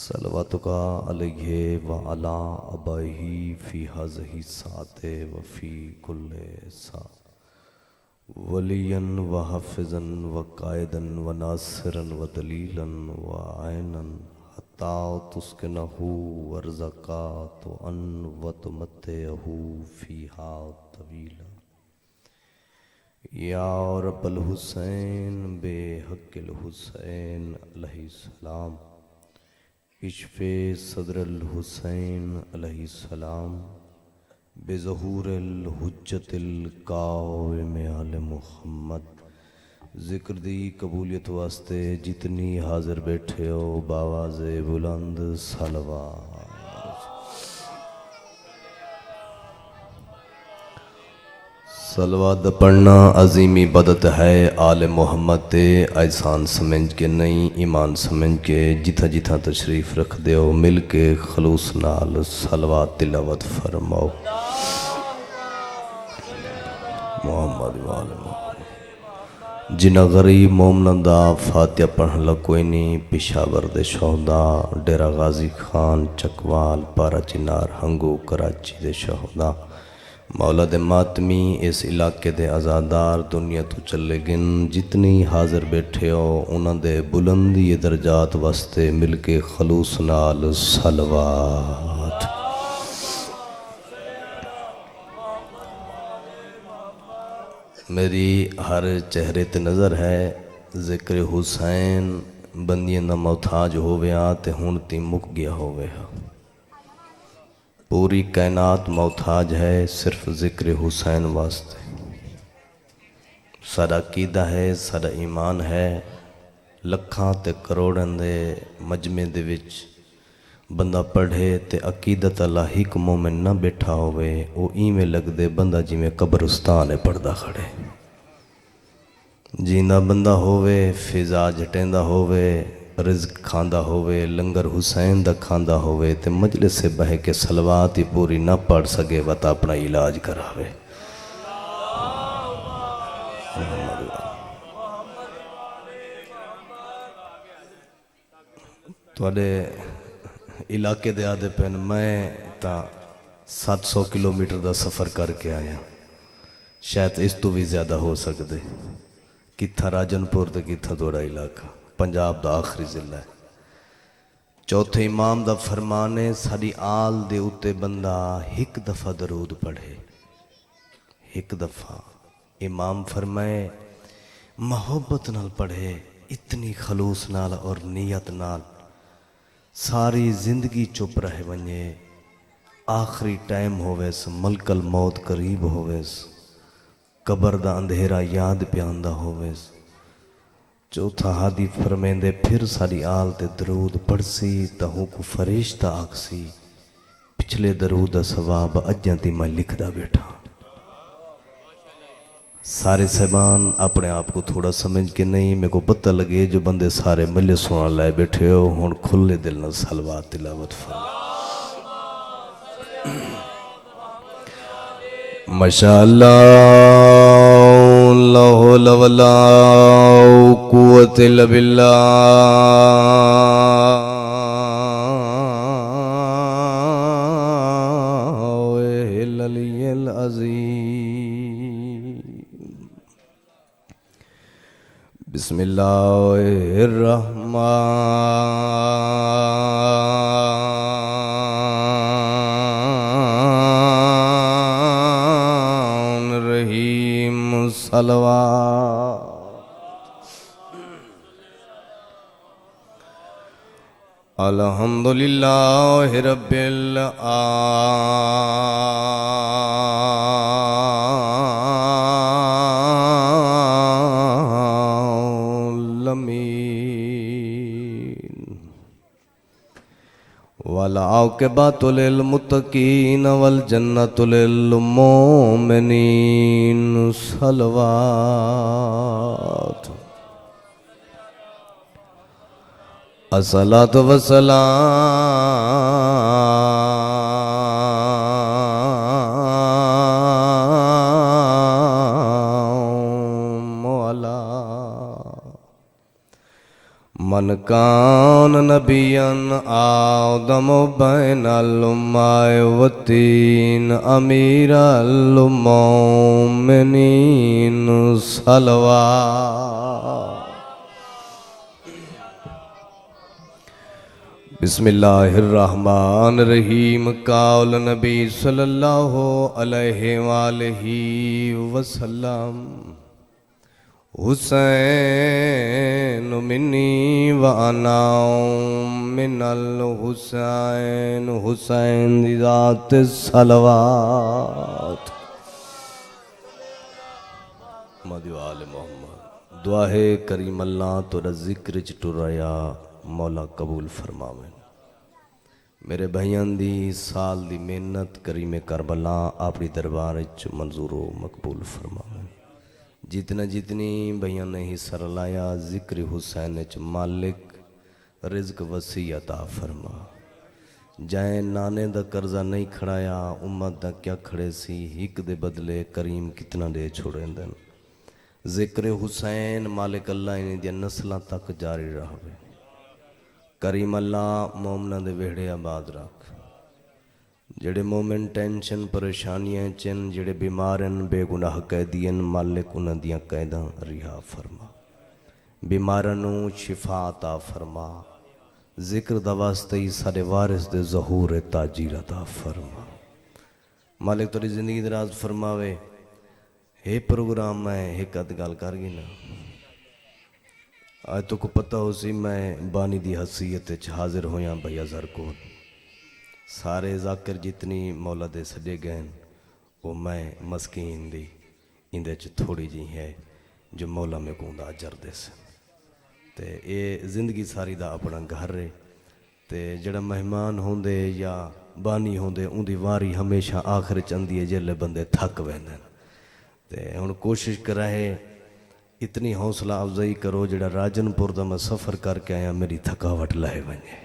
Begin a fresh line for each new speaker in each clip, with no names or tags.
صلواتک علیہ وعلی آبائہ فی ہذہ الساعۃ وفی کل ساعۃ ولیا وحافظا وقائدا وناصرا ودلیلا وعینا حتی تسکنہ ورزقا وتمتعہ فیہا طویلا یا رب الحسین بے حق الحسین علیہ السلام اشف صدر الحسین علیہ السلام بظہور الحجت القائم آل محمد۔ ذکر دی قبولیت واسطے جتنی حاضر بیٹھے ہو باواز بلند صلوات۔ صلوات پڑھنا عظیم عبادت ہے آل محمد تے احسان سمجھ کے نہیں ایمان سمجھ کے جتھا جتھا تشریف رکھ دیو مل کے خلوص نال صلوات تلاوت فرماؤ۔ محمد وآل محمد۔ جنہ غریب مومنہ دا فاتحہ پڑھن لگ کوئی نہیں پشاور دے شہداء ڈیرہ غازی خان چکوال پارا چنار ہنگو کراچی دے شہداء مولا دے ماتمی اس علاقے دے آزادار دنیا تو چلے گن جتنی حاضر بیٹھے ہو انہاں دے بلندی درجات واسطے مل کے خلوص نال صلوات۔ میری ہر چہرے تے نظر ہے ذکر حسین بندیاں دا محتاج ہوویا تے ہن تی مک گیا ہوویا۔ پوری کائنات محتاج ہے صرف ذکر حسین واسطے۔ سارا عقیدہ ہے سارا ایمان ہے لکھاں تے کروڑاں دے مجمع دے وچ بندہ پڑھے تے عقیدت اللہ ایک مومن نہ بیٹھا ہوئے او ایویں لگ دے بندہ جی میں قبرستان پڑھدا کھڑے۔ جیندہ بندہ ہوئے فضا جٹیندہ ہوئے رزق کھاندہ ہوئے لنگر حسین دا کھاندہ ہوئے تے مجلس سے بہے کے صلوات ہی پوری نہ پڑھ سکے وطا اپنا علاج کراوے۔ توڑے علاقے دے آدھے پہن میں تا 700 کلومیٹر دا سفر کر کے آیا شاید اس تو بھی زیادہ ہو سکتے کتھا راجن پور تے کتھا دوڑا علاقہ پنجاب دا آخری ضلع ہے۔ چوتھے امام دا فرمانے ساری آل دے اتے بندہ ایک دفعہ درود پڑھے ایک دفعہ امام فرمائے محبت نال پڑھے اتنی خلوص نال اور نیت نال ساری زندگی چپ رہے ونجے آخری ٹائم ہوویس ملک الموت قریب ہوویس قبر دا اندھیرا یاد پیاندہ ہوویس چوتھا ہادی فرمیندے پھر ساری آل تے درود پڑھسی تہوں کو فرشتہ آکسی پچھلے درود ثواب اجاں تی میں لکھ دا بیٹھا۔ سارے صحبان اپنے آپ کو تھوڑا سمجھ کے نہیں میں کو پتہ لگے جو بندے سارے ملے سونا لائے بیٹھے ہو ہون کھلے دل نہ صلوات تلاوت فرما۔ ماشاءاللہ لا حول ولا قوت الا باللہ العلی العظیم۔ بسم اللہ الرحمن الرحیم صلوات۔ الحمدللہ رب العالمین والعاقبۃ للمتقین والجنۃ للمؤمنین صلوات۔ الصلاۃ والسلام علی من کان نبیان آدم بین الماء والطین امیر المؤمنین صلوات. بسم اللہ الرحمن الرحیم. قول نبی صلی اللہ علیہ وآلہ وسلم حسین منی وانا من الحسین حسین ذات صلوات. محمد و آل محمد. دعا ہے کریم اللہ تورا ذکر چٹرایا مولا قبول فرماویں. میرے بھائیان دی سال دی محنت کریم کربلا اپنی دربار منظور و مقبول فرماویں. جتنی بھائیان نے حصہ لایا ذکر حسین مالک رزق وسیع عطا فرما. جائیں نانے دا قرضہ نہیں کھڑایا امت دا کیا کھڑے سی ہک دے بدلے کریم کتنا دے چھوڑیں دن. ذکر حسین مالک اللہ انہیں دیا نسلہ تک جاری رہے. کریم اللہ مومنہ دے ویڑے آباد رکھ. جڑے مومن ٹینشن پریشانیاں چن جڑے بیمارن بے گناہ قیدین مالک انہاں دیاں قیداں رہا فرما. بیمارنوں شفا عطا فرما. ذکر دا واسطے ہی سارے وارث دے ظہور تاجیر عطا فرما. مالک توری زندگی دراز فرماوے. ہے پروگرام میں ایک ادگال کر گی نا آج تو کو پتہ ہو سی میں بانی دی حسیت حاضر ہویاں بھیا زر کو سارے ذاکر جتنی مولا دے سجے گئن وہ میں مسکین دی اندے چ تھوڑی جی ہے جو مولا میں کون دا اجر دے سے. تے اے زندگی ساری دا اپنا گھر رہے تے جڑا مہمان ہوندے یا بانی ہوندے ان دی واری ہمیشہ آخر چندی ہے جلے بندے تھک ویندن. تے ہن کوشش کرائے اتنی حوصلہ افزائی کرو جڑا راجن پور دا میں سفر کر کے آیا میری تھکاوٹ لائے ونجے.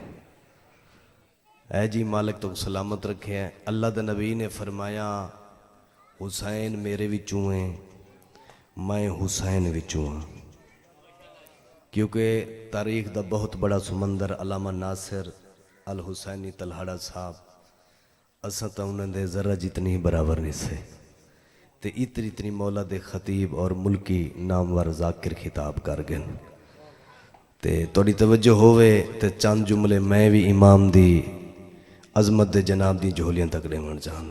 اے جی مالک تو سلامت رکھے ہیں. اللہ دا نبی نے فرمایا حسین میرے وچوں ہیں میں حسین وچوں ہاں. کیونکہ تاریخ دا بہت بڑا سمندر علامہ ناصر الحسینی تلہاڑا صاحب اساں تا انہوں نے ذرا جتنی برابر نہیں سے. تے اتنی مولا دے خطیب اور ملکی نامور ذاکر خطاب کر گئے. تے توڑی توجہ ہوئے تے چند جملے میں بھی امام دی عظمت دے جناب دی جھولیاں تکڑے من جان.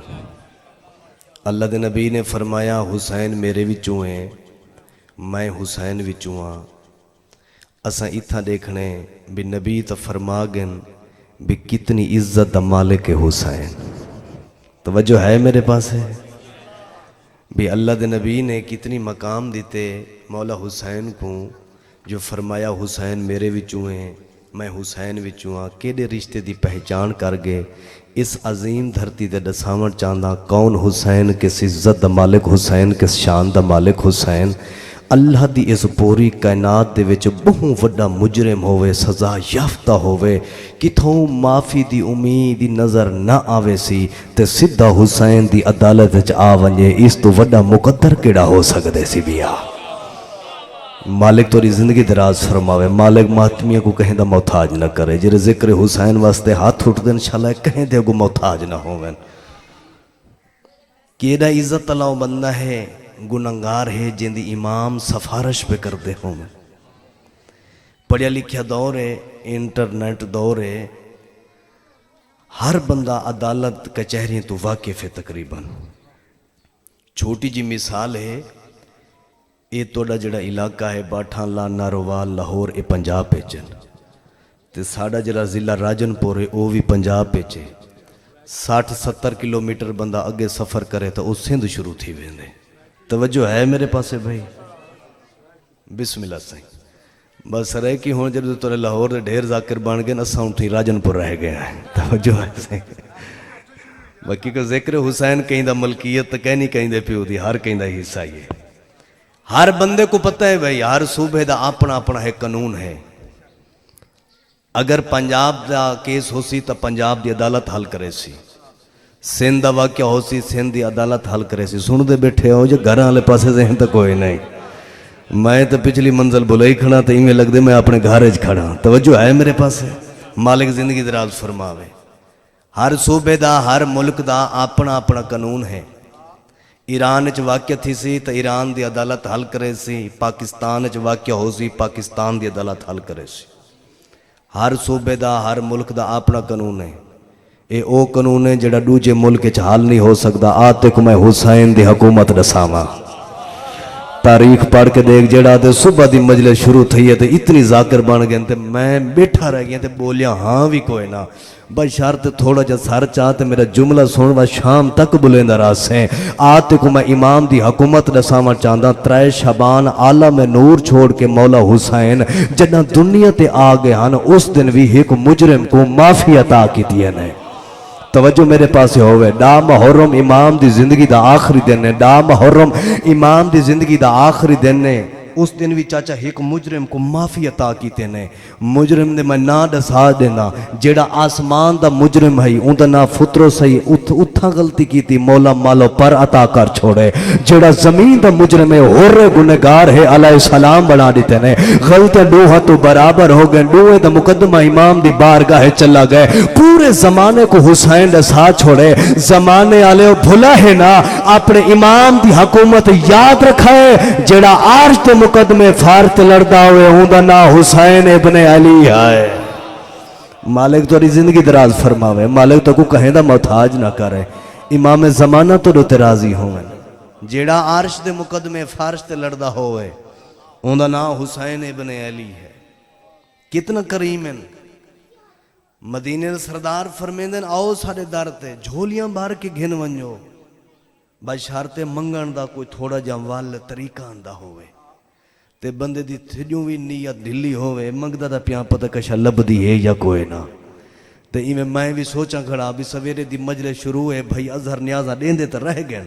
اللہ دے نبی نے فرمایا حسین میرے وچوں ہیں میں حسین وچوں ہاں. اساں اتھا دیکھنے بھی نبی تا فرما گن بھی کتنی عزت دا مالک حسین. توجہ ہے میرے پاس ہے بھی اللہ دے نبی نے کتنی مقام دیتے مولا حسین کو جو فرمایا حسین میرے وچوں ہیں میں حسین وچوں ہاں. کیڑے رشتے دی پہچان کر گئے اس عظیم دھرتی دے دساون چاندہ کون حسین کس عزت دا مالک حسین کس شان دا مالک حسین. اللہ دی اس پوری کائنات دے وچ بہت وڈا مجرم ہوئے سزا یافتہ ہوئے کتھوں معافی دی امید دی نظر نہ آوے سی تے سدھا حسین دی عدالت وچ آ ونجے اس تو وڈا مقدر کیڑا ہو سکدے سی بیا. مالک توری زندگی دراز فرماوے. مالک ماتمیہ کو کہیں دا محتاج نہ کرے. جرے ذکر حسین واسطے ہاتھ اٹھ دیں انشاءاللہ کہیں دے کو محتاج نہ ہوئے. کیڑا عزت اللہ بندہ ہے گناہگار ہے جن دی امام سفارش پہ کر دے ہوں. پڑھیا لکھیا دور ہے انٹرنیٹ دور ہے ہر بندہ عدالت کچہریاں تو واقف ہے. تقریباً چھوٹی جی مثال ہے یہ توڑا جڑا علاقہ ہے باٹھاں لا ناروال لاہور یہ پنجاب پیچن تے ساڑا جڑا ضلع راجن پور ہے وہ بھی پنجاب پیچے. 60-70 کلومیٹر بندہ اگے سفر کرے تو اس سندھ شروع تھی ویندے. توجہ ہے میرے پاسے بھائی. بسم اللہ صحیح. بس رہے کہ ہون جب تو لاہور دے ڈھیر ذاکر بان گئے نساں اٹھی راجن پور رہ گئے ہیں. توجہ ہے صحیح. باقی کو ذکر حسین کہیں دا ملکیت کہیں نہیں کہیں دے پیو دی ہر کہیں دا حصہ یہ ہر بندے کو پتہ ہے بھائی ہر صوبے دا اپنا اپنا ہے قانون ہے. اگر پنجاب دا کیس ہو سی تو پنجاب دی عدالت حل کرے سی. سندھ دا واقعہ ہو سی سندھ دی عدالت حل کرے سی. سن دے بیٹھے ہو جو گھر والے پاسے ذہن تو کوئی نہیں. میں تو پچھلی منزل بلائی کھڑا تو ایویں لگدے میں اپنے گھر کھڑا. توجہ ہے میرے پاس؟ مالک زندگی دراز فرماوے. ہر صوبے دا ہر ملک دا اپنا اپنا قانون ہے. ایران چ واقع تھی سی تو ایران دی عدالت حل کرے سی. پاکستان چ واقع ہو سی پاکستان دی عدالت حل کرے سی. ہر صوبے دا ہر ملک دا اپنا قانون ہے. اے او قانون ہے جڑا دوجے ملک چ حل نہیں ہو سکدا. آتے کو میں حسین دی حکومت دساواں. تاریخ پڑھ کے دیکھ جڑا تے صبح دی مجلس شروع تھی ہے تے اتنی ذاکر بن گئے تے میں بیٹھا رہ گیا تے بولیا ہاں بھی کوئی نہ. بشرط تھوڑا جا سر چاہتے میرا جملہ سنوا شام تک بلیندہ راس ہیں. آتے کو میں امام دی حکومت دساواں چاہتا. 3 شعبان عالم نور چھوڑ کے مولا حسین جنہ دنیا تے آگے ہن اس دن بھی ایک مجرم کو معافی عطا کی دیا نے. توجہ میرے پاس ہوئے. ڈا محرم امام دی زندگی دا آخری دن ہے. ڈا محرم امام دی زندگی دا آخری دن ہے. اس دن بھی چاچا ایک مجرم کو معافی عطا کیتے نے. مجرم نے میں نا دسا دینا جیڑا آسمان دا مجرم ہے ان دا نا فطرو سہی اتھا غلطی کیتی مولا مالو پر عطا کر چھوڑے. جیڑا زمین دا مجرم ہے اور گنہگار ہے علیہ السلام بنا دیتے نے. غلطے دوہا تو برابر ہو گئے. دوہے دا مقدمہ امام دی بارگاہ چلا گئے. پورے زمانے کو حسین دسا چھوڑے. زمانے آلے بھلا ہے نا اپنے امام دی حکومت یاد رکھائے. جیڑا عرش تے مقدمے فارت لڑدا ہوئے ہوں دا نا حسین ابن علی ہے. مالک تو زندگی دراز فرماوے. مالک تو کو کہیں دا محتاج نہ کرے. امام زمانہ تو دو راضی ہوئے. جیڑا عرش دے مقدمے فارش تے لڑدا ہوئے ہوں دا نا حسین ابن علی ہے. کتنا کریم ہے. مدینے سردار فرمیندن آؤ سارے در تے جھولیاں بار کے گھن ونجو. بشارتے منگن دا کوئی تھوڑا جاموال طریقہ اندہ ہوئے تے بندے دی تھجوں بھی نیت ڈھلی ہوئے. منگدہ دا پیان پتہ کشا لب دی ہے یا کوئی نہ. تے ایمیں میں بھی سوچاں کھڑا بھی سویرے دی مجلس شروع ہے بھائی اظہر نیازہ دیندے تا رہ گئے.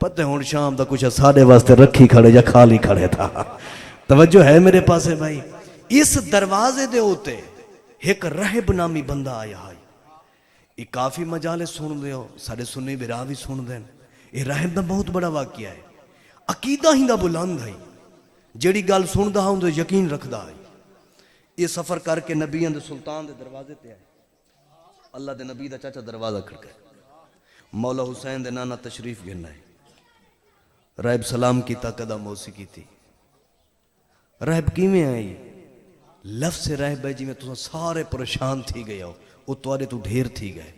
پتہ ہون شام دا کچھ ساڑے واسطے رکھی کھڑے یا کھالی کھڑے تھا. توجہ ہے میرے پاس ہے بھائی. اس دروازے دے ہوتے ایک رہب نامی بندہ آیا ہے. یہ کافی مجالے سن دے ہو سارے سنی برا بھی سن دیں. یہ رہب دا بہت بڑا واقعہ ہے. عقیدہ ہی دا بلند ہے. جیڑی گل سندا ہوں تو یقین رکھدا ہے. یہ سفر کر کے نبیان دے سلطان دے دروازے تے آئے. اللہ دے نبی دا چاچا دروازہ کھڑ گئے. مولا حسین دے نانا تشریف گھن آئے. رہب سلام کی قدم موسیقی تھی. رہب کی میں آئی لفظ رہب ہے جی میں تو سارے پریشان تھی گئے ہو. وہ توارے تو ڈھیر تھی گئے.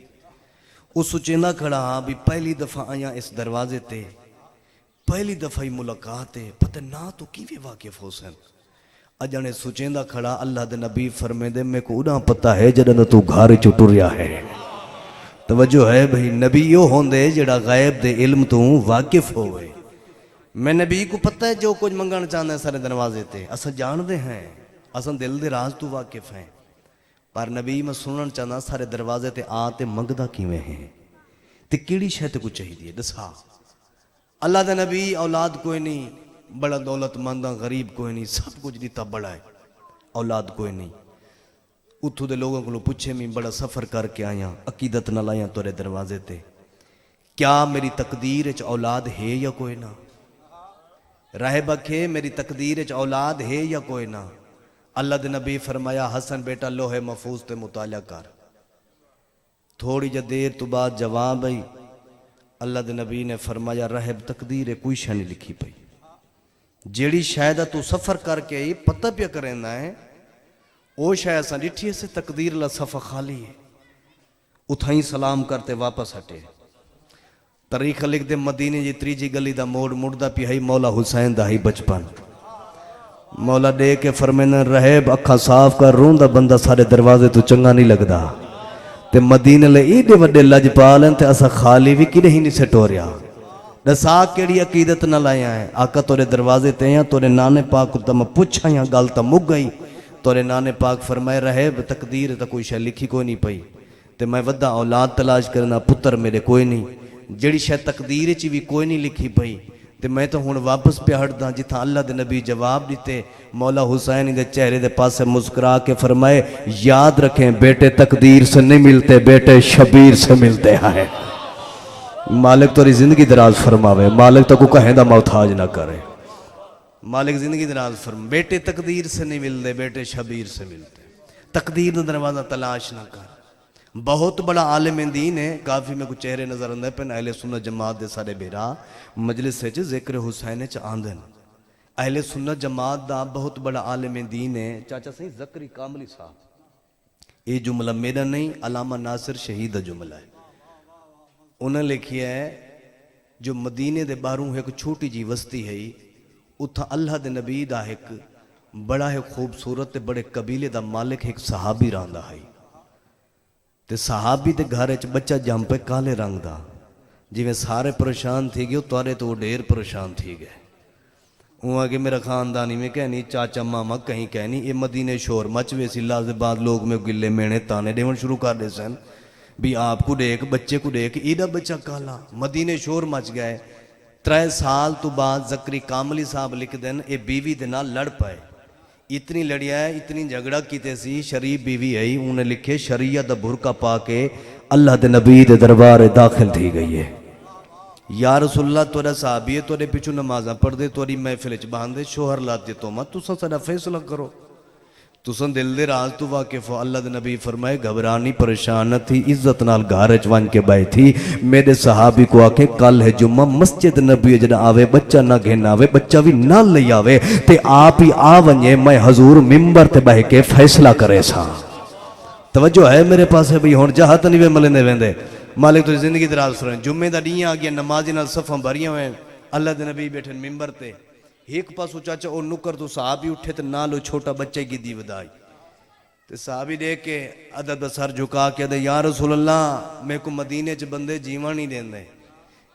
وہ سچیندہ کھڑا ہاں بھی پہلی دفعہ آیا اس دروازے تے پہلی دفعہ ہی ملاقات ہے. پتہ نہ تو کیویں واقف ہو سن. اجانے سچیندہ کھڑا اللہ دے نبی فرمے دے میں کو اڑاں پتہ ہے جڑا تو گھر چٹوریا ہے. توجہ ہے بھئی نبی یو ہوندے جڑا غیب دے علم تو واقف ہوئے. میں نبی کو پتہ ہے جو کچھ منگانا چاہتے ہیں سارے دروازے تے. اساں جان دے ہیں اساں دل دے راز تو واقف ہیں. پر نبی میں سنن چاہنا سارے دروازے تے آتے منگدہ کیویں ہیں تے کیڑی شے تے کو چاہیے دسا. اللہ دے نبی اولاد کوئی نہیں. بڑا دولت مندہ غریب کوئی نہیں. سب کچھ دیتا بڑا ہے. اولاد کوئی نہیں. اتھو دے لوگوں کو پوچھے میں بڑا سفر کر کے آیا عقیدت نہ لائیا تورے دروازے تے. کیا میری تقدیر اچ اولاد ہے یا کوئی نہ. راہب اکھے میری تقدیر اچ اولاد ہے یا کوئی نہ. اللہ دے نبی فرمایا حسن بیٹا لوح محفوظ تے مطالعہ کر. تھوڑی جا دیر تو بعد جواب آئی. اللہ دے نبی نے فرمایا رہب تقدیر کوئی شے نہیں لکھی پئی. جیڑی شاید تو سفر کر کے آئی پتہ پیا کرنا ہے او شاید سا ڈٹھی سے تقدیر اللہ صفحہ خالی ہے. اتھائیں سلام کرتے واپس ہٹے. تاریخ لکھ دے مدینے جی تریجی گلی دا موڑ مردہ پی ہے مولا حسین دا ہی بچپن. مولا دے کے فرمینا رہب اکھا صاف کر رون دا بندہ سارے دروازے تو چنگا نہیں لگدا. تے مدینے لے ایڈے وڈے لج پالن تے اسا خالی بھی کی نہیں سے ٹوریا. دسا کیڑی عقیدت نہ لایا ہے. آقا تورے دروازے تے ہیں تورے نانے پاک کو تم پوچھا یا گل تا مک گئی. تورے نانے پاک فرمائے رہب تقدیر تا کوئی شے لکھی کوئی نہیں پئی. تے میں ودا اولاد تلاش کرنا پتر میرے کوئی نہیں. جڑی شے تقدیر چی بھی کوئی نہیں لکھی پئی. تے میں تو ہون واپس پہ ہٹ دا جتھا اللہ دے نبی جواب دیتے. مولا حسین دے چہرے دے پاس سے مسکرا کے فرمائے یاد رکھیں بیٹے تقدیر سے نہیں ملتے بیٹے شبیر سے ملتے ہیں. مالک توری زندگی دراز فرماوے. مالک تو کو کہیں دا محتاج نہ کرے. مالک زندگی دراز فرم بیٹے تقدیر سے نہیں ملتے، بیٹے شبیر سے ملتے۔ تقدیر دا دروازہ تلاش نہ کر۔ بہت بڑا عالم دین ہے، کافی میں کچھ چہرے نظر آندے پن اہل سنت جماعت دے سارے بیرا مجلس وچ ذکر حسین چ آندن۔ اہل سنت جماعت دا بہت بڑا عالم دین ہے چاچا صحیح زکری کاملی صاحب۔ یہ جملہ میرا نہیں، علامہ ناصر شہید دا جملہ ہے۔ انہوں نے لکھیا ہے جو مدینے دے باہروں ایک چھوٹی جی وستی ہے، اتھا اللہ دے نبی دا ایک بڑا ہے خوبصورت تے بڑے قبیلے دا مالک ایک صحابی راندا ہے، تے صحابی دے گھر وچ بچہ جم پہ کالے رنگ دا، جویں سارے پریشان تھی گئے توارے تو وہ ڈیر پریشان تھی گئے۔ وہ آگے میرا خاندانی میں کہنی چاچا ماما کہیں کہنی یہ مدینے شور مچوے سی، لازے بعد لوگ میں گلے مینے تانے دیون شروع کر دے سن بھی آپ کو دیکھ بچے کو دیکھ ایڈا بچہ کالا، مدینے شور مچ گئے۔ 3 سال تو بعد زکری کاملی صاحب لکھ دین اے بیوی دے نال لڑ پائے، اتنی لڑیا ہے اتنی جھگڑا کیتے سی، شریف بیوی ہے انہیں لکھے شریعت دا برقع پا کے اللہ دے نبی دے دربار داخل تھی گئی ہے۔ یا رسول اللہ تورا صحابی ہے، تورے پیچھو نمازاں پڑھ دے، توری محفل وچ باندھے، شوہر لاتے تو مت تساں سارا فیصلہ کرو، تساں دل دے راز تو واقف ہو۔ اللہ دے نبی فرمائے گھبرانی پریشان نہ تھی، عزت نال گھر وچ ون کے بیٹھی تھی۔ میرے صحابی کو آکے کل ہے جمعہ مسجد نبی جڑا آوے بچہ نہ گھن آوے، بچہ بھی نہ لے آوے تے آپ ہی آ ونجے میں حضور ممبر تے بہ کے فیصلہ کرے سا۔ توجہ ہے میرے پاس ہے بھئی ہون جہاں نہیں وے ملے نے ویندے مالک تو زندگی دراز فرمائے۔ جمعے دا ڈیاں آ گیا نمازی نال صفاں بھریاں ہوئے، اللہ دے نبی بیٹھے ممبر تے، ایک پاسو چاچا اور نکر تو صحابی اٹھے تے نالو چھوٹا بچے کی دی ودائی تے صحابی دیکھ کے عدد سر جھکا کے دے یا رسول اللہ میں کو مدینے چ بندے جیوان نہیں دین دے،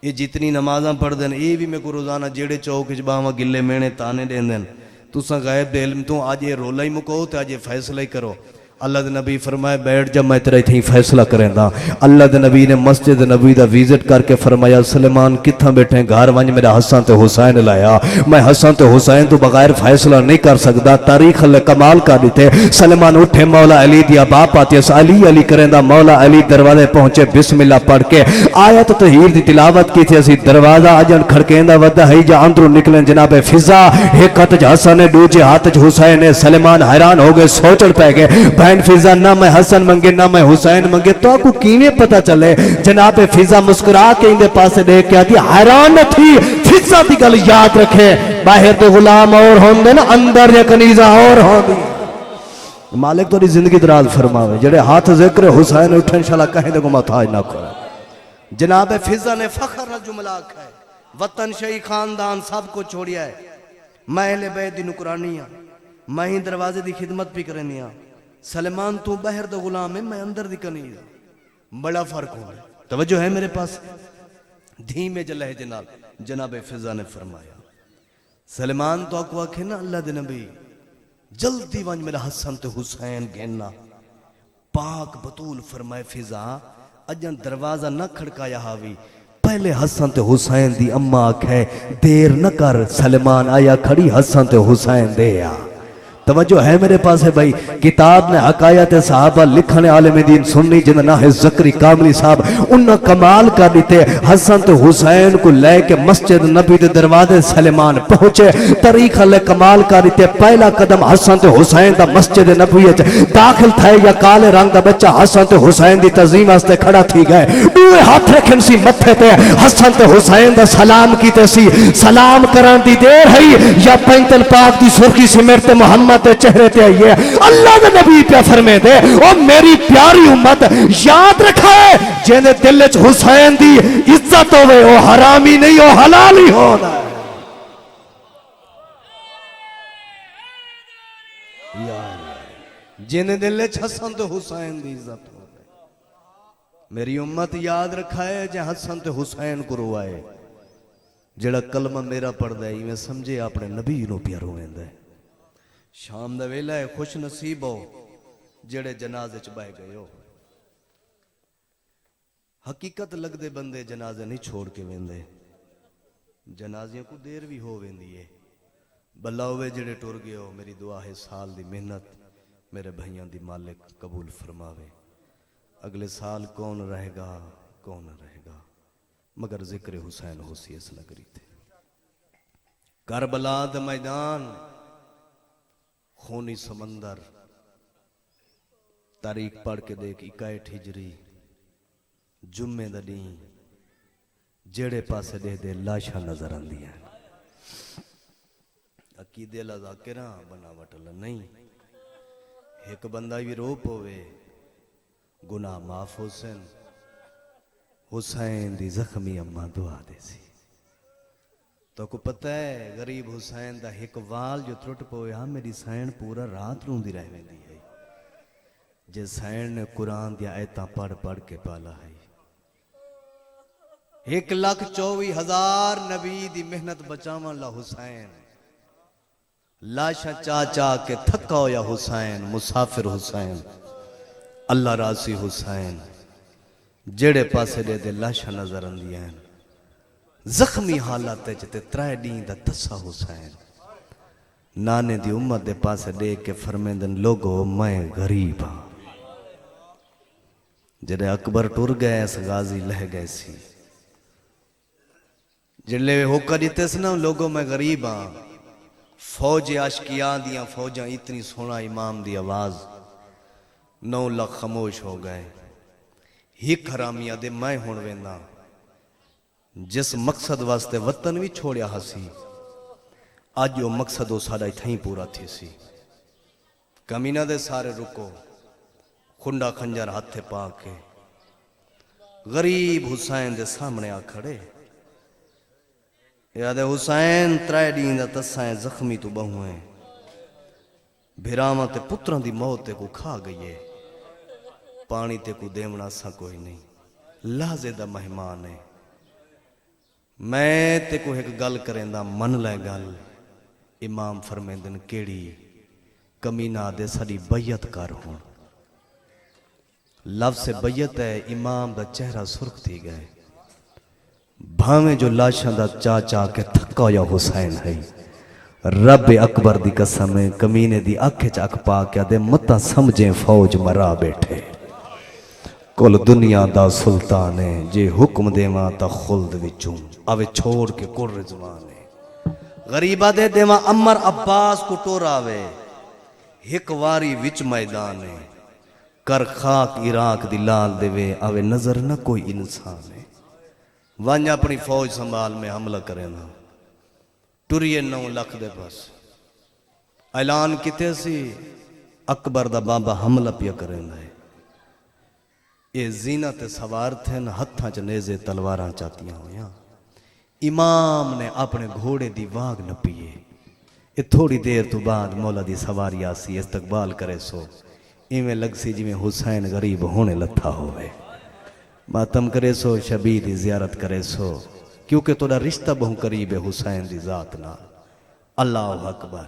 یہ جتنی نمازاں پڑھ دین یہ بھی میں کو روزانہ جیڑے چوک چ باواں گلے مینے تانے دین دین، تساں غیب دے علم تو آج یہ رولا ہی مکو تے آج یہ فیصلہ ہی کرو۔ اللہ دے نبی فرمائے بیٹھ جب میں تیرے تھی فیصلہ کریں دا۔ اللہ دے نبی نے مسجد نبی دا ویزٹ کر کے فرمایا سلیمان کتھاں بیٹھے گھر ونج میرا حسن تے حسین لایا، میں حسن تے حسین تو بغیر فیصلہ نہیں کر سکتا، تاریخ اللہ کمال کر دیتے۔ سلیمان اٹھے مولا علی دیا باپ آتی اس علی علی کریں دا، مولا علی دروازے پہنچے بسم اللہ پڑھ کے آیت تطہیر دی تلاوت کی تھی، اسی دروازہ آجن کھڑکیں دا ودا ہے جا اندروں نکلیں جناب فضا، ایک ہاتھ حسن ہے دوجے ہاتھ حسین ہے۔ سلیمان حیران ہو گئے سوچڑ پہ گئے بہن فضا نہ میں حسن منگے نہ میں حسین منگے تو آپ کو کیویں پتہ چلے؟ جناب فضا مسکرا کے اندے پاسے دیکھ کے آتی حیران تھی، فضا دی گل یاد رکھے باہر تو غلام اور ہوندے نا اندر یا کنیزہ اور ہوندی۔ مالک تو زندگی دراز فرماوے جڑے ہاتھ ذکر حسین اٹھے انشاءاللہ کہیں دے کو محتاج نہ کرے۔ جناب فضا نے فخر نہ جملہ آکھا ہے وطن شہی خاندان سب کو چھوڑیا ہے، میں اہل بیت دی نکرانی ہاں، میں ہی دروازے دی خدمت بھی کرنی ہاں، سلیمان تو باہر دا غلام ہے میں اندر دی کنیز ہاں، بڑا فرق ہو ہے۔ توجہ ہے میرے پاس؟ دھیمے جلہ جناب جناب فضا نے فرمایا سلیمان تو آکو آکھے نا اللہ دے نبی جلدی وانج میرا حسن تے حسین گھننا، پاک بطول فرمائے فضا اجن دروازہ نہ کھڑکایا ہاوی پہلے حسن تے حسین دی اماں آکھے دیر نہ کر سلیمان آیا کھڑی حسن تے حسین دے آ۔ توجہ ہے میرے پاس ہے بھائی؟ کتاب نے حقایت صحابہ لکھنے عالم دین سننی جنہ نہ ہے زکری کاملی صاحب انہاں کمال کر دیتے حسن تے حسین کو لے کے مسجد نبی دے دروازے سلیمان پہنچے، طریق اللہ کمال کر دیتے پہلا قدم حسن تے حسین دا مسجد نبی داخل تھے یا کالے رنگ دا بچہ حسن تے حسین دی تعظیم واسطے کھڑا تھی گئے، دوے ہاتھ رکھن سی متھے تے حسن تے حسین دا سلام کیتے سی، سلام کران دی دیر ہے یا پینتل پاک دی سرخی سمیرتے محمد تے چہرے تے آئیے اللہ دے نبی پہ فرمے دے او میری پیاری امت یاد رکھائے جنہیں دل چ حسین دی عزت ہوئے او حرامی نہیں او حلالی ہونا جنہیں دل چ حسن تے حسین دی عزت ہوئے میری امت یاد رکھائے جن حسن تے حسین کو روائے جڑا کلمہ میرا پڑھ دے میں سمجھے اپنے نبی نو پیا روئیں دے شام دا ویلا ہے خوش نصیب ہو جڑے جنازے چ بہ گئے ہو حقیقت لگ دے بندے جنازے نہیں چھوڑ کے ویندے جنازیاں کو دیر بھی ہو ویندی ہے بلا ہوئے جڑے ٹر گئے ہو میری دعا ہے سال دی محنت میرے بھائیاں دی مالک قبول فرماوے اگلے سال کون رہے گا کون رہے گا مگر ذکر حسین ہو سی اس لگ رہی تھے کربلا دا میدان خونی سمندر تاریخ پڑھ کے دیکھ 61 ہجری جمعے دا دین جڑے پاسے دے لاشاں نظر آندی ہیں عقیدے لا ذاکراں بناوٹ لا نہیں ایک بندہ بھی رو پوے گناہ معاف حسین دی زخمی اماں دعا دے سی تو کو پتہ ہے غریب حسین دا ایک وال جو ترٹ پوے ہاں میری سین پورا رات روندی رہ ویندی ہے جے سین نے قرآن دیا آیتاں پڑھ کے پالا ہے 1,24,000 نبی دی محنت بچاون لا حسین لاشا چاچا کے تھکا ہویا حسین مسافر حسین اللہ راضی حسین جڑے پاسے دے لاشا نظر آندی ہیں زخمی حالات جتے 3 ڈین دا تسا حسین نانے دی امت دے پاسے دیکھ کے فرمیندن لوگو میں غریب ہاں جڑے اکبر ٹر گئے اس غازی لہ گئے سی جڑے ہوکا دیتے سنا لوگوں میں غریب ہاں فوج عاشقیاں دیاں فوجاں اتنی سونا امام دی آواز 9 لاکھ خاموش ہو گئے ہی حرامیہ دے میں ہون وینداں جس مقصد واسطے وطن بھی چھوڑیا ہسی آج جو مقصد ہو ساڑا تھیں پورا تھی سی کمینہ دے سارے رکو خنڈا خنجر ہاتھے پا کے غریب حسین دے سامنے آ کھڑے یاد حسین 3 ڈین دا تسائیں زخمی تو بہویں بھیراواں تے پتران دی موت کو کھا گئیے پانی تے کو دیمنا سا کوئی نہیں لازے دا مہمان ہے میں تے کو ایک گل کریں دا من لے گل امام فرمیندن کیڑی کمینہ دے ساری بیعت کر ہوں لفظ بیعت ہے امام دا چہرہ سرخ تھی گئے بھاویں جو لاشاں دا چاچا کے تھکا یا حسین ہے رب اکبر دی قسم ہے کمینے دی آنکھیں چاک پا کیا دے متا سمجھیں فوج مرا بیٹھے کل دنیا دا سلطان ہے جے حکم دے ماں تا خلد وچوں آوے چھوڑ کے کر رضوان ہے غریبہ دے ماں عمر عباس کو ٹور آوے ایک واری وچ میدان ہے کر خاک عراق دی لال دے وے آوے نظر نہ کوئی انسان ہے وانجا اپنی فوج سنبھال میں حملہ کرے نا ٹریے 9 لاکھ دے پاس اعلان کیتے سی اکبر دا بابا حملہ پیا کرے نا یہ زینت سوار تھے نا ہتھاں چ نیزے تلواراں چاتیاں ہویاں امام نے اپنے گھوڑے دی واگ نہ پیے یہ تھوڑی دیر تو بعد مولا دی سواری آسی استقبال کرے سو ایویں لگ سی جی میں حسین غریب ہونے لتھا ہوئے ماتم کرے سو شبی دی زیارت کرے سو کیونکہ توڑا رشتہ بہت قریب ہے حسین دی ذات نال اللہ اکبر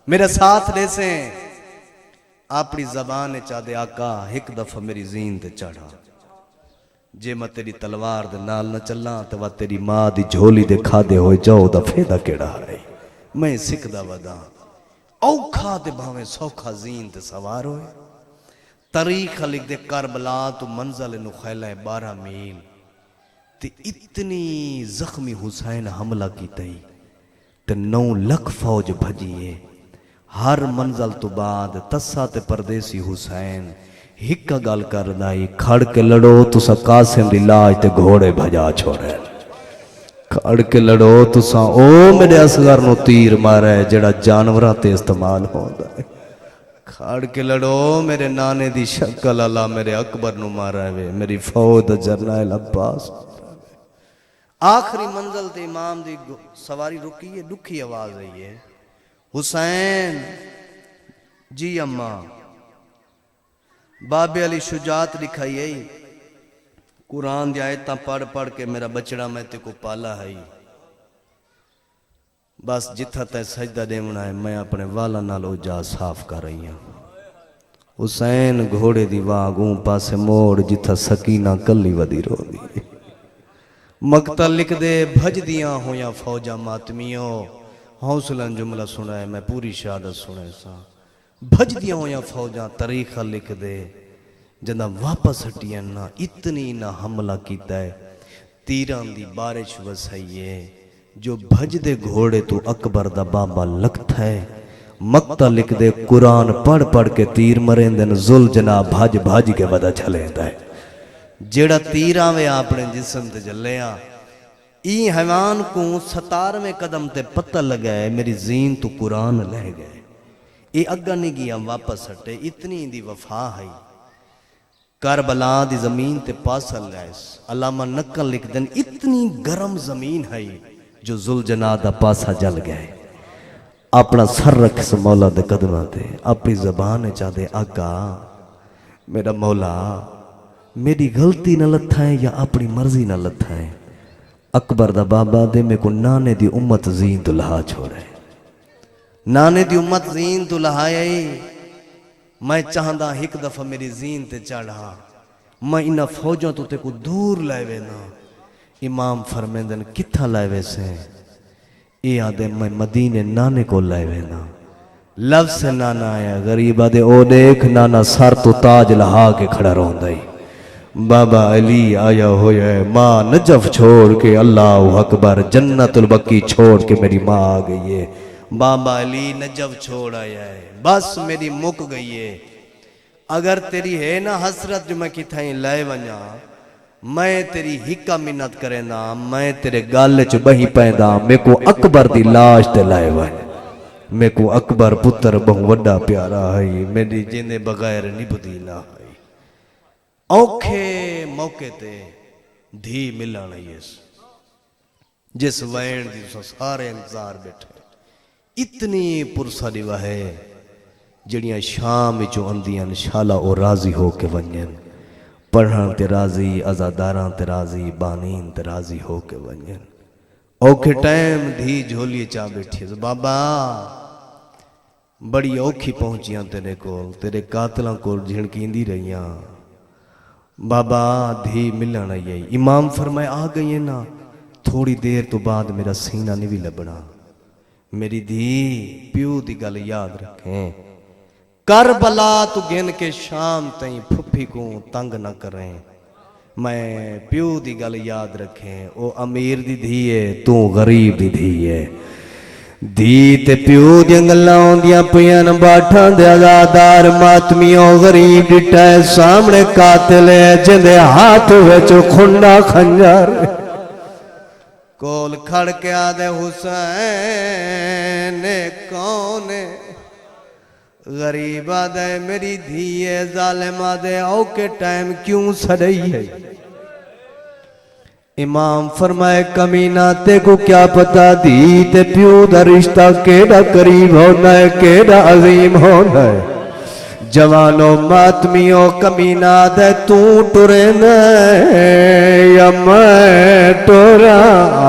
میرے ساتھ لے سے اپنی زبان چاہ دے آقا ایک دفعہ میری زین تے چڑھا جے میں تیری تلوار دے نال نہ چلاں تو وہ تیری ماں دی جھولی دے کھا دے ہوئے جاؤ دا فیدہ کیڑا ہے میں سکھ دا ودا اوکھا دے بھاویں سوکھا زین تے سوار ہوئے تاریخ لکھ دے کربلا تو منزل نخیلہ 12 میل تے اتنی زخمی حسین حملہ کی تئی تے 9 لاکھ فوج بھجیے ہر منزل تو بعد تسا تے پردیسی حسین ہکا گال کر دائی کھڑ کے لڑو تسا قاسم دی لاج تے گھوڑے بھجا چھوڑے کھڑ کے لڑو تسا او میرے اصغر نو تیر مارے جڑا جانورہ تے استعمال ہو دائے کھڑ کے لڑو میرے نانے دی شکل اللہ میرے اکبر نو مارا ہے میری فوج جرنائل عباس آخری منزل تے امام دی سواری رکی ہے دکھی آواز ہے یہ حسین جی اماں بابے علی شجاعت لکھائی ہے قرآن دی آیتاں پڑھ کے میرا بچڑا میں تے کو پالا ہے بس جتھا تے سجدہ دیونا ہے میں اپنے والا نالو جا صاف کر رہی ہوں حسین گھوڑے دی واگوں پاسے موڑ جتھا سکینہ کلی ودی رو دی مقتل لکھ دے بھج دیاں ہویاں فوجہ ماتمیوں حوصلہ جملہ سنائے میں پوری شہادت سنائے سا بھج دیاں ہویاں فوجہ تاریخہ لکھ دے جنہ واپس ہٹیاں نہ اتنی نہ حملہ کیتا ہے تیران دی بارش وسائیے جو بھج دے گھوڑے تو اکبر دا بابا لکھتا ہے مکتا لکھ دے قرآن پڑھ پڑھ کے تیر مرین دن ذل جناب بھج بھج کے ودا چلے دا ہے جیڑا تیرہ میں اپنے جسم تے جلیا ای حیوان کو 17ویں قدم تے پتہ لگا ہے میری زین تو قرآن لے گئے ای اگا نہیں گیا واپس ہٹے اتنی دی وفا ہے کربلا دی زمین تے پاسا لائس علامہ نقل لکھ دن اتنی گرم زمین ہے جو ذوالجناح دا پاسا جل گئے اپنا سر رکھ اس مولا دے قدمہ تے اپنی زبان چاہ دے آقا میرا مولا میری غلطی نہ لتھا ہے یا اپنی مرضی نہ لتھا ہے اکبر دا بابا دے میں کو نانے دی امت زین تو لہا چھوڑے نانے دی امت زین تو لہائے میں چاہندہ ایک دفعہ میری زین تے چڑھا میں انہ فوجوں تو تے کو دور لائے وے نا امام فرمیندن کتھا لائے وے سے اے آدھے میں مدینے نانے کو لائے وے نا لفظ سے نانا آیا غریب آدھے او دیکھ نانا سر تو تاج لہا کے کھڑا رہن دائی بابا علی آیا ہویا ہے ماں نجف چھوڑ کے اللہ اکبر جنت البقی چھوڑ کے میری ماں آ گئی ہے بابا علی نجف چھوڑ آیا ہے بس میری مک گئی ہے اگر تیری ہے نا حسرت جو میں کتھائیں لائے ونیا میں تیری ہکا منت کرے نا میں تیرے گالے چو بہی پیدا میں کو اکبر دی لاش تے لائے ونیا میں کو اکبر پتر بہو وڈا پیارا ہے میری جینے بغیر نبدیلا ہے اوکھے موقع تے دھی ملنا نہیں ہے جس وین دی سارے انتظار بیٹھے اتنی پرسا دیوا ہے جڑیاں شام جو اندیاں شالا او راضی ہو کے ونین پڑھان تے راضی ازاداران تے راضی بانین تے راضی ہو کے ونین اوکھے ٹائم دھی جھولی چاہ بیٹھی بابا بڑی اوکھی پہنچیاں تیرے قاتلاں کو جھنکیندی رہیاں بابا دھی ملنا یہی امام فرمائے آ گئی ہے نا تھوڑی دیر تو بعد میرا سینہ نہیں بھی لبنا میری دھی پیو دی گل یاد رکھیں کربلا تو گن کے شام تائیں پھپھی کو تنگ نہ کریں میں پیو دی گل یاد رکھیں او امیر دی دھی ہے تو غریب دی دھی ہے دھی تے پیو دی انگلاں دیاں پیان باٹھاں دے آزادار ماتمیوں غریب ڈٹھا ہے سامنے قاتل ہے جندے ہاتھ وچ کھنڈا خنجر کول کھڑ کے آدھے حسین کون غریب آدھے میری دھیے ظالم آدھے اوکے ٹائم کیوں سڑئی ہے امام فرمائے کمینہ تے کو کیا پتا دی تے پیو دا رشتہ کیڑا قریب ہونا ہے کیڑا عظیم ہونا ہے جوانوں ماتمیوں کمینہ دے تو ٹرے یا میں ٹورا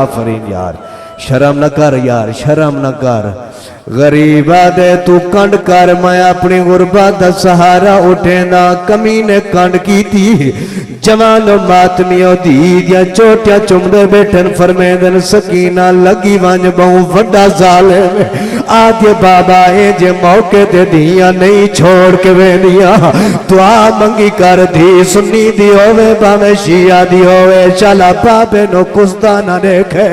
آفرین یار شرم نہ کر یار شرم نہ کر غریبہ دے تو کنڈ کر میں اپنی غربت دا سہارا اٹھینا کمینے کنڈ کی تھی جوان و ماتمیوں دی دیا چوٹیا چمدے بیٹھن فرمیدن سکینہ لگی وانج بہوں وڈا ظالم آدھے بابا اے جے موقع دے دیا نہیں چھوڑ کے وینیا دعا منگی کر دی سنی دی ہوئے باوے شیعہ دی ہوئے چلا بابے نو کستا نہ دیکھے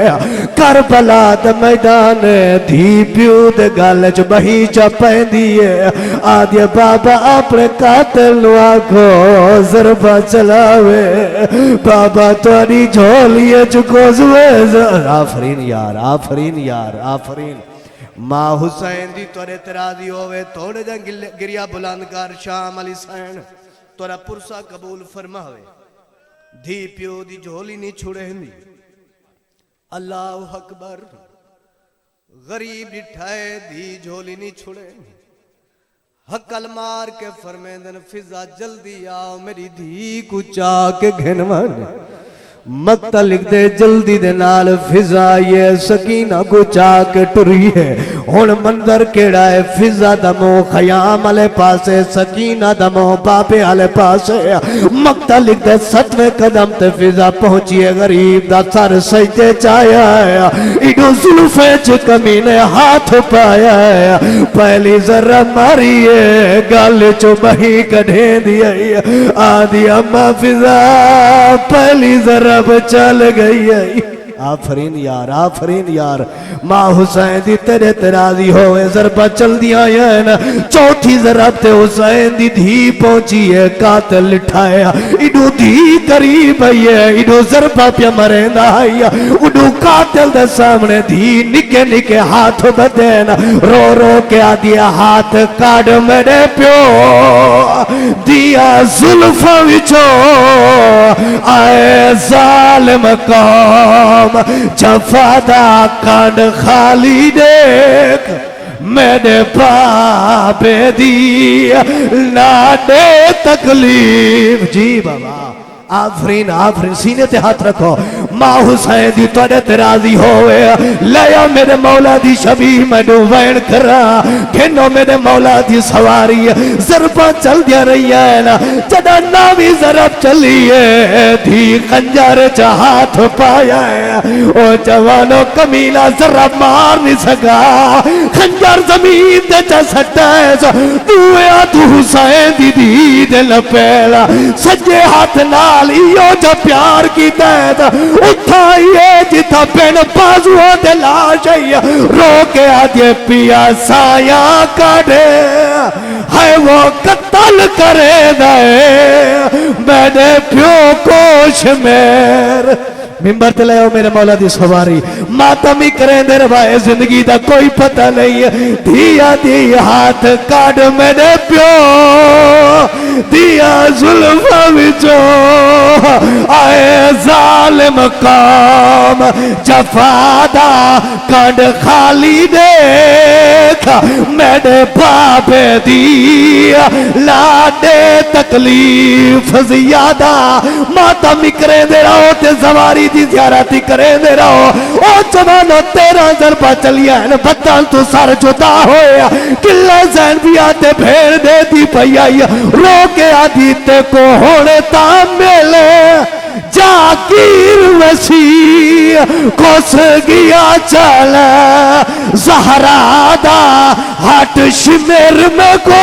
کربلا دا میدان دھی پیو دے گالے چو بہی چا پہن دیئے آدھے بابا اپنے قاتل نو آکھو ضربہ چلاوے بابا توڑی جھولیے چکو زوے آفرین یار آفرین یار آفرین ماں حسین دی توڑے ترازی ہوئے توڑے جا گریا بلند کر شام علی سین توڑا پرسا قبول فرماوے دھی پیو دی جھولی نہیں چھوڑے ہندی اللہ اکبر غریب ڈٹھائے دی جھولی نہیں چھوڑے حقل مار کے فرمیدن فضا جلدی آؤ میری دھی کو چاہ کے گھنوان مقتہ لکھ دے جلدی دے نال فضا یہ سکینہ کو چاہ کے ٹری ہے ہون منظر کیڑا ہے فضا دمو خیام علی پاسے سکینہ دمو باپے علی پاسے مقتہ لکھ دے ستویں قدم تے فضا پہنچی ہے غریب دا سر سجدے چایا ہے ایڈو ظلفے چکمینے ہاتھ پایا ہے پہلی ذرہ ماری ہے گالے چو بہی کڑھیں دیا آدھی اممہ فضا پہلی ذرہ چل گئی ہے آفرین یار آفرین یار ماں حسین دی تیرے تراضی ہوئے ضربہ چل دیا نا چوتھی ضرب تے حسین دی دھی پہنچی ہے قاتل لٹھایا ایڈو دھی قریب ہے ایڈو ضربہ پیا مرین آیا ایڈو قاتل دے سامنے دھی نکے نکے ہاتھ بدین رو رو کے آدیا ہاتھ کاڑ میرے پیو دیا ظلفہ وچو آئے ظالم قوم جفادہ کانڈ خالی دیکھ میرے پاپے دی لاڈے تکلیف جی بابا آفرین آفرین سینے تے ہاتھ رکھو ماں حسین دی توڑے تراضی ہوئے لیا میرے مولا دی شبیہ میں نو وین کرا گھنو میرے مولا دی سواری ضربہ چل دیا رہی ہے نا جڑا ناوی ضرب چلی ہے دھی خنجر چا ہاتھ پایا ہے او جوانو کمیلہ ضرب مار نہیں سکا خنجر زمین دے چا سٹا ہے دویا تو حسین دی دی دے لپیلا سجے ہاتھ نال ایو جو پیار کی دید اٹھائیے جتا پین بازوہ دے لاشیا رو کے آدھے پیا سایاں کڑے ہے وہ قتل کرے دے میں نے پیو کوش میر ممبر تے لے ہو میرے مولا دی سواری ماتمی کریں دے روائے زندگی دا کوئی پتہ نہیں ہے دیا دی ہاتھ کاڑ میں نے پیو دیا ظلمہ وچو آئے ظالم قوم جفادہ کانڈ خالی دیکھ میرے باپے دیا لاڈے تکلیف زیادہ ماتمی کریں دے رہو تے زواری دی زیارتی کریں دے رہو او جوانو تیرا ضربہ چلیا ہے بدل تو سر جدا ہویا کلے زین بھی آتے بھیڑ دے دی پئی رو کے آدیتے کو ہونے تاملے جاکیر وسیع کس گیا چلا زہرا دا ہٹ شمیر میں کو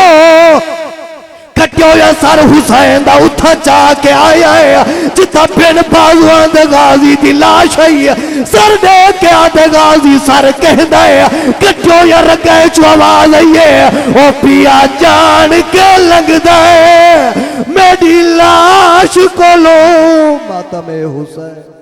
کٹیو یا سر حسین دا اتھا چاہ کے آیا ہے جتا پین بازوان دے غازی دی لاش ہے سر دے کے آدھے غازی سر کہہ دے کٹیو یا رگے چو آواز ہے او پیا جان کے لگ دے میری لاش کو لو ماتم حسین